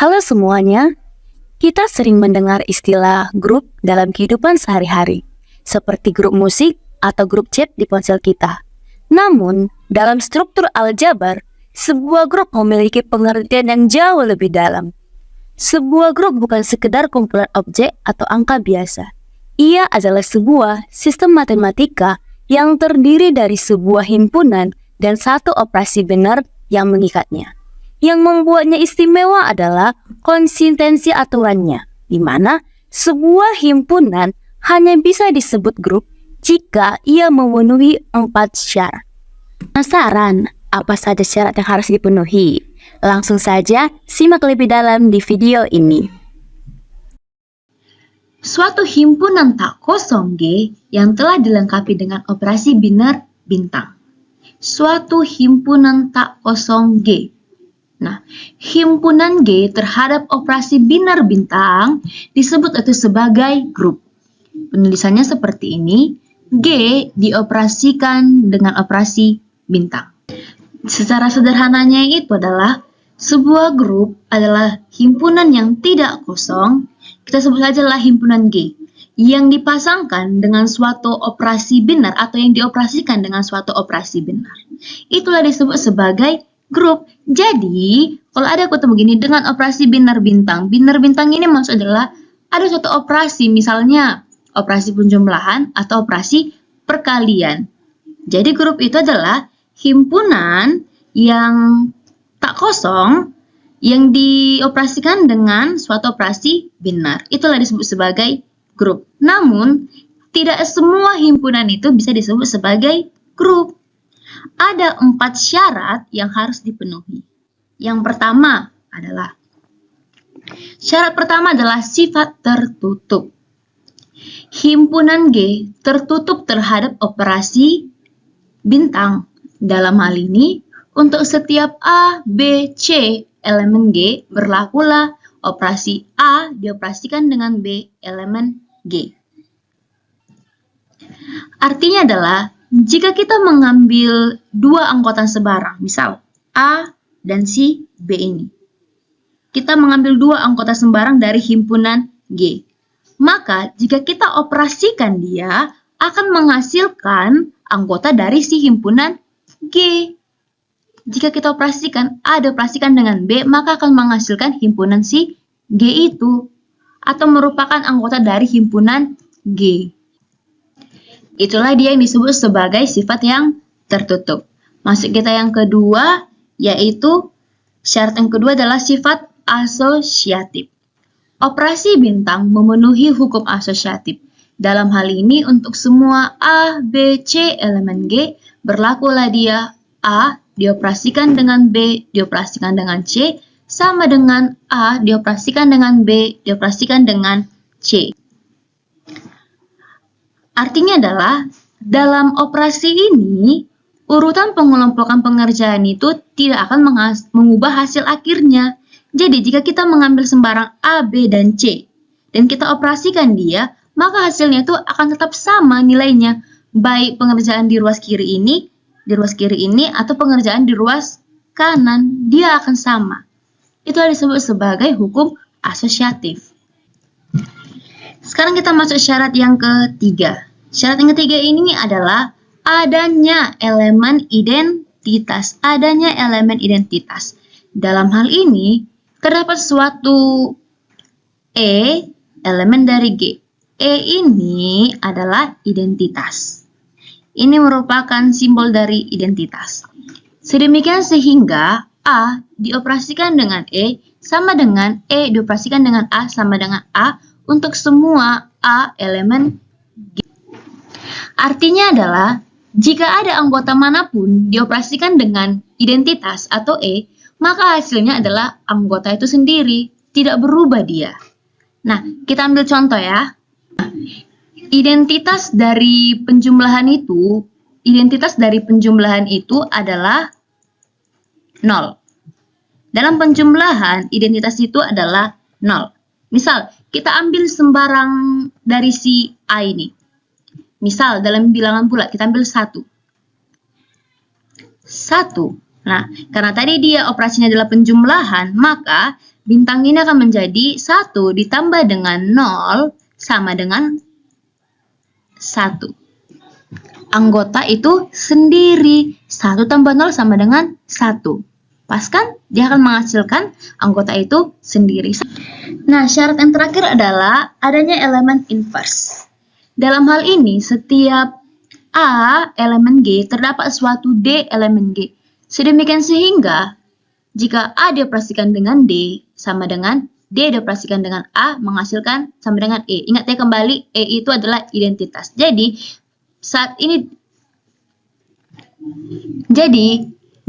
Halo semuanya, kita sering mendengar istilah grup dalam kehidupan sehari-hari, seperti grup musik atau grup chat di ponsel kita. Namun, dalam struktur aljabar, sebuah grup memiliki pengertian yang jauh lebih dalam. Sebuah grup bukan sekedar kumpulan objek atau angka biasa. Ia adalah sebuah sistem matematika yang terdiri dari sebuah himpunan dan satu operasi benar yang mengikatnya. Yang membuatnya istimewa adalah konsistensi aturannya, di mana sebuah himpunan hanya bisa disebut grup jika ia memenuhi 4 syarat. Penasaran apa saja syarat yang harus dipenuhi? Langsung saja simak lebih dalam di video ini. Suatu himpunan tak kosong G yang telah dilengkapi dengan operasi biner bintang. Suatu himpunan tak kosong G. Nah, himpunan G terhadap operasi biner bintang disebut itu sebagai grup. Penulisannya seperti ini, G dioperasikan dengan operasi bintang. Secara sederhananya itu adalah sebuah grup adalah himpunan yang tidak kosong, kita sebut saja lah himpunan G, yang dipasangkan dengan suatu operasi biner atau yang dioperasikan dengan suatu operasi benar. Itulah disebut sebagai grup. Jadi, kalau ada ketemu gini dengan operasi biner bintang ini maksud adalah ada suatu operasi, misalnya operasi penjumlahan atau operasi perkalian. Jadi, grup itu adalah himpunan yang tak kosong yang dioperasikan dengan suatu operasi binar. Itulah disebut sebagai grup. Namun, tidak semua himpunan itu bisa disebut sebagai grup. Ada 4 syarat yang harus dipenuhi. Yang pertama adalah syarat pertama adalah sifat tertutup. Himpunan G tertutup terhadap operasi bintang. Dalam hal ini, untuk setiap A, B, C elemen G, berlakulah operasi A dioperasikan dengan B elemen G. Artinya adalah, jika kita mengambil dua angkotan sebarang, misal A dan si B ini, kita mengambil dua angkotan sembarang dari himpunan G, maka jika kita operasikan dia, akan menghasilkan anggota dari si himpunan G. Jika kita operasikan A dioperasikan dengan B, maka akan menghasilkan himpunan si G itu, atau merupakan anggota dari himpunan G. Itulah dia yang disebut sebagai sifat yang tertutup. Masuk kita yang kedua, yaitu syarat yang kedua adalah sifat asosiatif. Operasi bintang memenuhi hukum asosiatif. Dalam hal ini, untuk semua A, B, C elemen G, berlakulah dia A dioperasikan dengan B dioperasikan dengan C sama dengan A dioperasikan dengan B dioperasikan dengan C. Artinya adalah, dalam operasi ini, urutan pengelompokan pengerjaan itu tidak akan mengubah hasil akhirnya. Jadi, jika kita mengambil sembarang A, B, dan C, dan kita operasikan dia, maka hasilnya itu akan tetap sama nilainya, baik pengerjaan di ruas kiri ini, atau pengerjaan di ruas kanan, dia akan sama. Itulah disebut sebagai hukum asosiatif. Sekarang kita masuk syarat yang ketiga. Syarat yang ketiga ini adalah adanya elemen identitas. Adanya elemen identitas. Dalam hal ini, terdapat suatu E, elemen dari G. E ini adalah identitas. Ini merupakan simbol dari identitas. Sedemikian sehingga A dioperasikan dengan E sama dengan E dioperasikan dengan A sama dengan A untuk semua A elemen G. Artinya adalah, jika ada anggota manapun dioperasikan dengan identitas atau E, maka hasilnya adalah anggota itu sendiri, tidak berubah dia. Nah, kita ambil contoh ya. Identitas dari penjumlahan itu adalah 0. Dalam penjumlahan, identitas itu adalah 0. Misal, kita ambil sembarang dari si A ini. Misal, dalam bilangan bulat, kita ambil 1. 1 Nah, karena tadi dia operasinya adalah penjumlahan, maka bintang ini akan menjadi 1 ditambah dengan 0 sama dengan 1. Anggota itu sendiri. 1 tambah 0 sama dengan 1. Pas kan? Dia akan menghasilkan anggota itu sendiri. Nah, syarat yang terakhir adalah adanya elemen inverse. Dalam hal ini, setiap A elemen G terdapat suatu D elemen G. Sedemikian sehingga jika A dioperasikan dengan D sama dengan D dioperasikan dengan A menghasilkan sama dengan E. Ingat ya kembali, E itu adalah identitas. Jadi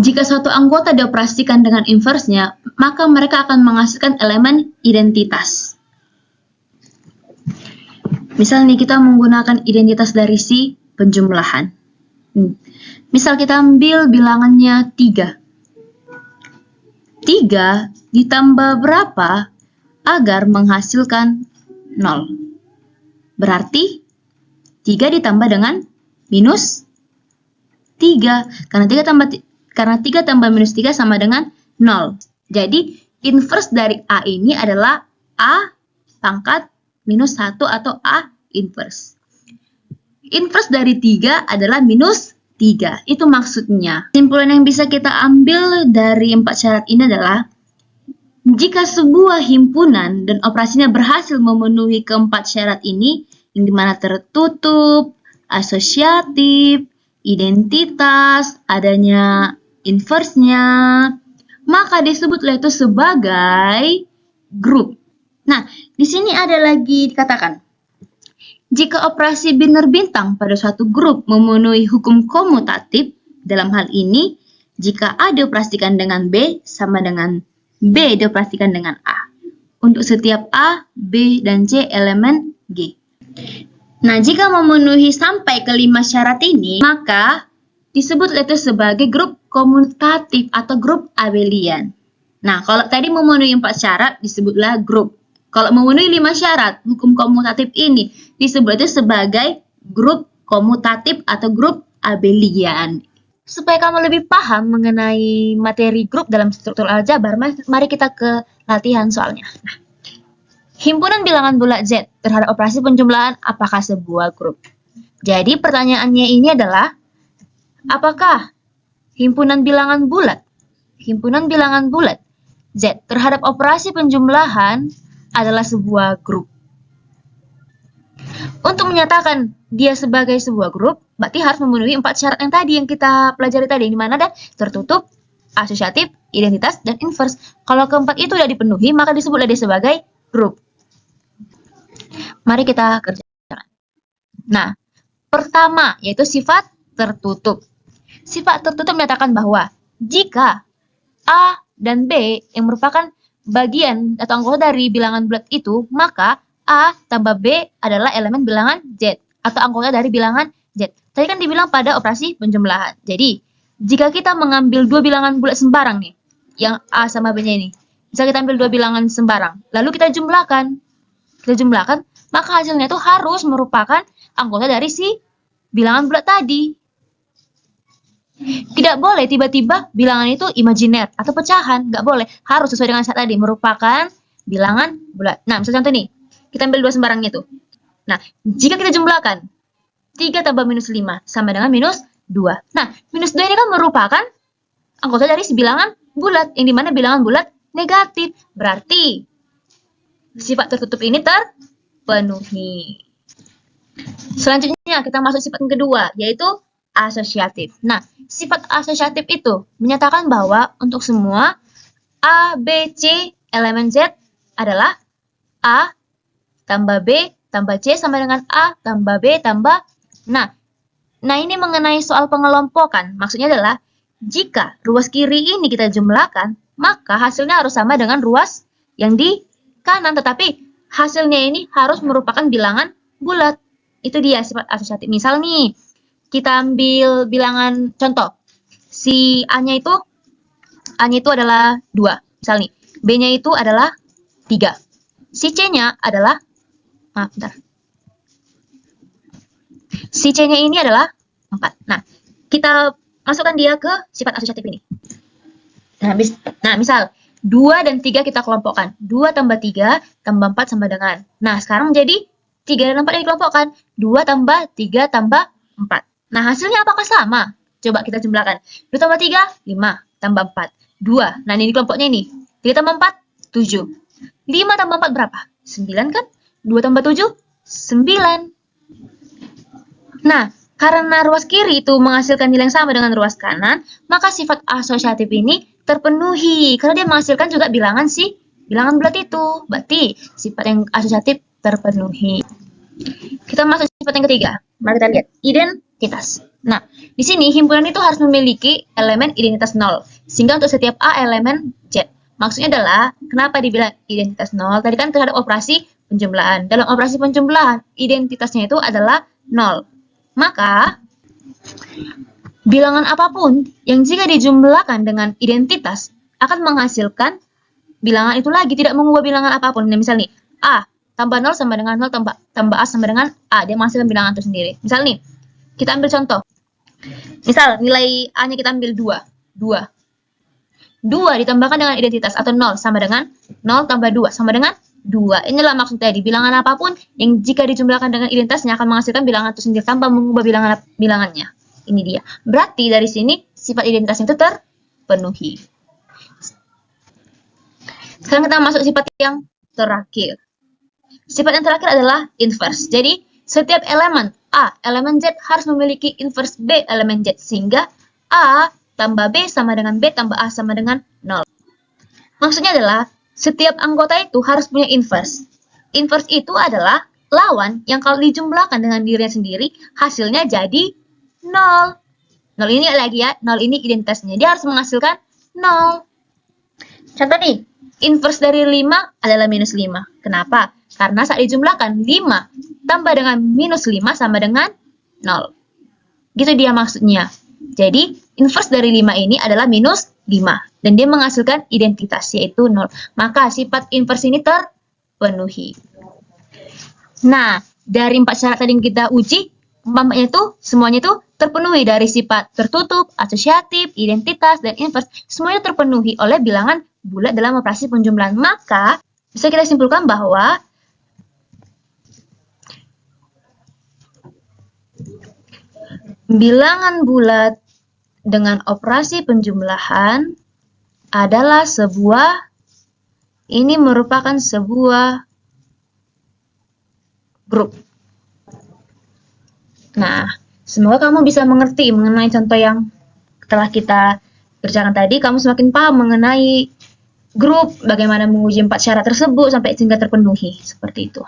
jika suatu anggota dioperasikan dengan inverse-nya, maka mereka akan menghasilkan elemen identitas. Misal nih kita menggunakan identitas dari si penjumlahan. Misal kita ambil bilangannya 3. 3 ditambah berapa agar menghasilkan 0? Berarti 3 ditambah dengan minus 3. Karena 3 tambah minus 3 sama dengan 0. Jadi, inverse dari A ini adalah A pangkat minus 1 atau A inverse. Inverse dari 3 adalah minus 3. Itu maksudnya. Kesimpulan yang bisa kita ambil dari 4 syarat ini adalah jika sebuah himpunan dan operasinya berhasil memenuhi keempat syarat ini, yang dimana tertutup, asosiatif, identitas, adanya inverse-nya, maka disebutlah itu sebagai grup. Nah, di sini ada lagi dikatakan, jika operasi biner bintang pada suatu grup memenuhi hukum komutatif, dalam hal ini, jika A dioperasikan dengan B sama dengan B dioperasikan dengan A. Untuk setiap A, B, dan C elemen G. Nah, jika memenuhi sampai ke 5 syarat ini, maka disebut itu sebagai grup komutatif atau grup abelian. Nah, kalau tadi memenuhi 4 syarat disebutlah grup. Kalau memenuhi 5 syarat, hukum komutatif ini disebut itu sebagai grup komutatif atau grup abelian. Supaya kamu lebih paham mengenai materi grup dalam struktur aljabar, mari kita ke latihan soalnya. Nah, himpunan bilangan bulat Z terhadap operasi penjumlahan apakah sebuah grup? Jadi pertanyaannya ini adalah, apakah himpunan bilangan bulat Z terhadap operasi penjumlahan adalah sebuah grup? Untuk menyatakan dia sebagai sebuah grup, berarti harus memenuhi 4 syarat yang tadi yang kita pelajari tadi, di mana ada tertutup, asosiatif, identitas, dan inverse. Kalau keempat itu sudah dipenuhi, maka disebutlah dia sebagai grup. Mari kita kerjakan. Nah, pertama yaitu sifat tertutup. Sifat tertutup menyatakan bahwa jika A dan B yang merupakan bagian atau anggota dari bilangan bulat itu, maka A tambah B adalah elemen bilangan Z atau anggota dari bilangan Z. Tadi kan dibilang pada operasi penjumlahan. Jadi, jika kita mengambil 2 bilangan bulat sembarang nih, yang A sama B-nya ini, bisa kita ambil 2 bilangan sembarang, lalu kita jumlahkan, maka hasilnya itu harus merupakan anggota dari si bilangan bulat tadi. Tidak boleh tiba-tiba bilangan itu imajiner atau pecahan, nggak boleh. Harus sesuai dengan syarat tadi, merupakan bilangan bulat. Nah, misalnya contoh nih, kita ambil 2 sembarangnya tuh. Nah, jika kita jumlahkan, 3 tambah minus 5 sama dengan minus 2. Nah, minus 2 ini kan merupakan anggota dari si bilangan bulat, yang dimana bilangan bulat negatif. Berarti, sifat tertutup ini terpenuhi. Selanjutnya, kita masuk sifat yang kedua, yaitu asosiatif. Nah, sifat asosiatif itu menyatakan bahwa untuk semua A, B, C, elemen Z adalah A tambah B tambah C sama dengan A tambah B tambah. Nah ini mengenai soal pengelompokan. Maksudnya adalah jika ruas kiri ini kita jumlahkan, maka hasilnya harus sama dengan ruas yang di kanan. Tetapi hasilnya ini harus merupakan bilangan bulat. Itu dia sifat asosiatif. Misal nih, kita ambil bilangan contoh. Si A-nya itu adalah 2. Misal nih, B-nya itu adalah 3. Si C-nya adalah si C-nya ini adalah 4. Nah, kita masukkan dia ke sifat asosiatif ini. Nah, misal 2 dan 3 kita kelompokkan. 2 tambah 3 tambah 4 sama dengan. Nah, sekarang jadi 3 dan 4 yang dikelompokkan. 2 tambah 3 tambah 4. Nah, hasilnya apakah sama? Coba kita jumlahkan. 2 tambah 3, 5. Tambah 4, 2. Nah, ini kelompoknya ini. 3 tambah 4, 7. 5 tambah 4 berapa? 9 kan? 2 tambah 7, 9. Nah, karena ruas kiri itu menghasilkan nilai yang sama dengan ruas kanan, maka sifat asosiatif ini terpenuhi. Karena dia menghasilkan juga bilangan bulat itu. Berarti sifat yang asosiatif terpenuhi. Kita masuk sifat yang ketiga. Mari kita lihat. Identitas. Nah, di sini himpunan itu harus memiliki elemen identitas 0. Sehingga untuk setiap A elemen Z. Maksudnya adalah, kenapa dibilang identitas 0? Tadi kan terhadap operasi penjumlahan. Dalam operasi penjumlahan, identitasnya itu adalah 0. Maka, bilangan apapun yang jika dijumlahkan dengan identitas akan menghasilkan bilangan itu lagi, tidak mengubah bilangan apapun. Nah, misal nih, A tambah 0 sama dengan 0 tambah A sama dengan A. Dia menghasilkan bilangan itu sendiri. Misal nih, kita ambil contoh. Misal, nilai A-nya kita ambil 2. 2 ditambahkan dengan identitas atau 0 sama dengan 0 tambah 2 sama dengan 2. Inilah maksud tadi, bilangan apapun yang jika dijumlahkan dengan identitasnya akan menghasilkan bilangan itu sendiri tanpa mengubah bilangannya. Ini dia. Berarti dari sini sifat identitasnya itu terpenuhi. Sekarang kita masuk sifat yang terakhir. Sifat yang terakhir adalah inverse. Jadi, setiap elemen A, elemen Z harus memiliki inverse B, elemen Z. Sehingga A tambah B sama dengan B tambah A sama dengan 0. Maksudnya adalah, setiap anggota itu harus punya inverse. Inverse itu adalah lawan yang kalau dijumlahkan dengan dirinya sendiri, hasilnya jadi 0. 0 ini lagi ya, 0 ini identitasnya. Dia harus menghasilkan 0. Contoh nih, inverse dari 5 adalah minus 5. Kenapa? Karena saat dijumlahkan 5 tambah dengan minus 5 sama dengan 0. Gitu dia maksudnya. Jadi, inverse dari 5 ini adalah minus 5. Dan dia menghasilkan identitas, yaitu 0. Maka sifat inverse ini terpenuhi. Nah, dari 4 syarat tadi yang kita uji, empatnya itu, semuanya itu terpenuhi dari sifat tertutup, asosiatif, identitas, dan inverse. Semuanya terpenuhi oleh bilangan bulat dalam operasi penjumlahan. Maka, bisa kita simpulkan bahwa bilangan bulat dengan operasi penjumlahan adalah merupakan sebuah grup. Nah, semoga kamu bisa mengerti mengenai contoh yang telah kita kerjakan tadi. Kamu semakin paham mengenai grup, bagaimana menguji 4 syarat tersebut sampai sehingga terpenuhi. Seperti itu.